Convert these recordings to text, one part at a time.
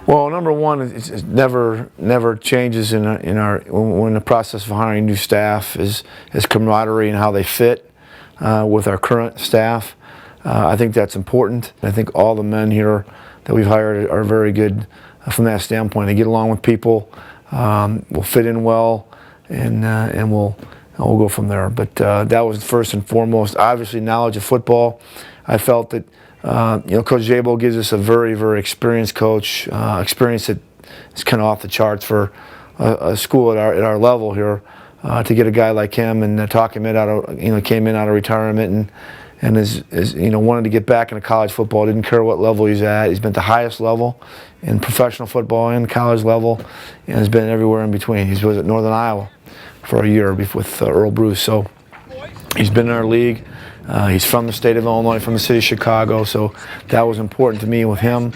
Well, number one, it never changes in our when the process of hiring new staff is camaraderie and how they fit with our current staff. I think that's important. I think all the men here that we've hired are very good from that standpoint. They get along with people, will fit in well, and we'll go from there. But that was first and foremost. Obviously, knowledge of football. I felt that Coach Jabo gives us a very experienced coach, experience that is kind of off the charts for a school at our level here. To get a guy like him and talk him out of came in out of retirement and is wanted to get back into college football. Didn't care what level he's at. He's been at the highest level in professional football and college level, and has been everywhere in between. He was at Northern Iowa for a year with Earl Bruce, so he's been in our league. He's from the state of Illinois, from the city of Chicago, so that was important to me with him.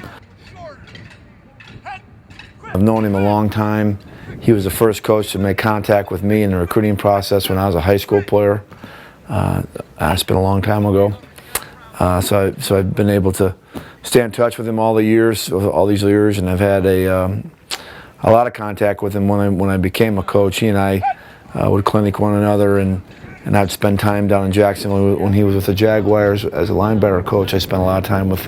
I've known him a long time. He was the first coach to make contact with me in the recruiting process when I was a high school player. That's been a long time ago. So I've been able to stay in touch with him all these years, and I've had a lot of contact with him when I became a coach. He and I would clinic one another, and I'd spend time down in Jacksonville when he was with the Jaguars as a linebacker coach. I spent a lot of time with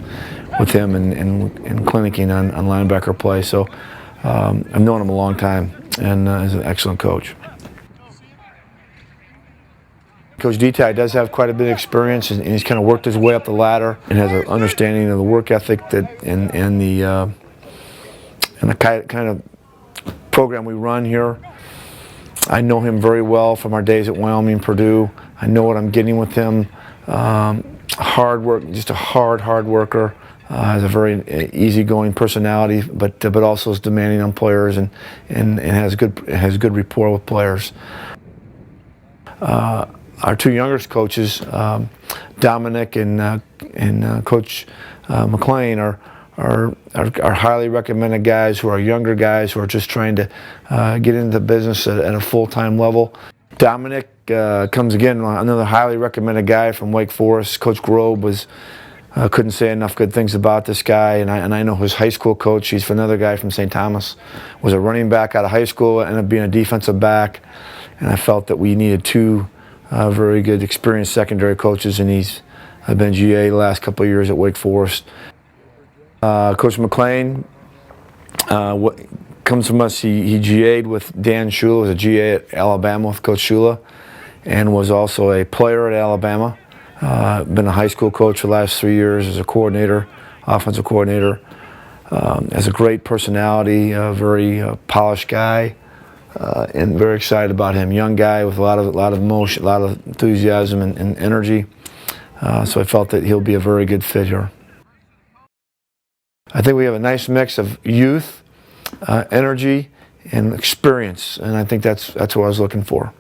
him and clinicking on linebacker play. So I've known him a long time, and he's an excellent coach. Coach Detail does have quite a bit of experience, and he's kind of worked his way up the ladder and has an understanding of the work ethic and the kind of program we run here. I know him very well from our days at Wyoming, Purdue. I know what I'm getting with him. Hard work, just a hard worker. Has a very easygoing personality, but also is demanding on players and has good rapport with players. Our two youngest coaches, Dominic and Coach McLean, are highly recommended guys who are younger guys who are just trying to get into the business at a full-time level. Dominic comes again, another highly recommended guy from Wake Forest. Coach Grobe couldn't say enough good things about this guy, and I know his high school coach. He's another guy from St. Thomas, was a running back out of high school, ended up being a defensive back, and I felt that we needed two very good, experienced secondary coaches, and he's been GA the last couple of years at Wake Forest. Coach McLean comes from us. He GA'd with Dan Shula, was a GA at Alabama with Coach Shula, and was also a player at Alabama. Been a high school coach for the last 3 years as a coordinator, offensive coordinator. Has a great personality, a very polished guy, and very excited about him. Young guy with a lot of emotion, a lot of enthusiasm and energy. So I felt that he'll be a very good fit here. I think we have a nice mix of youth, energy, and experience, and I think that's what I was looking for.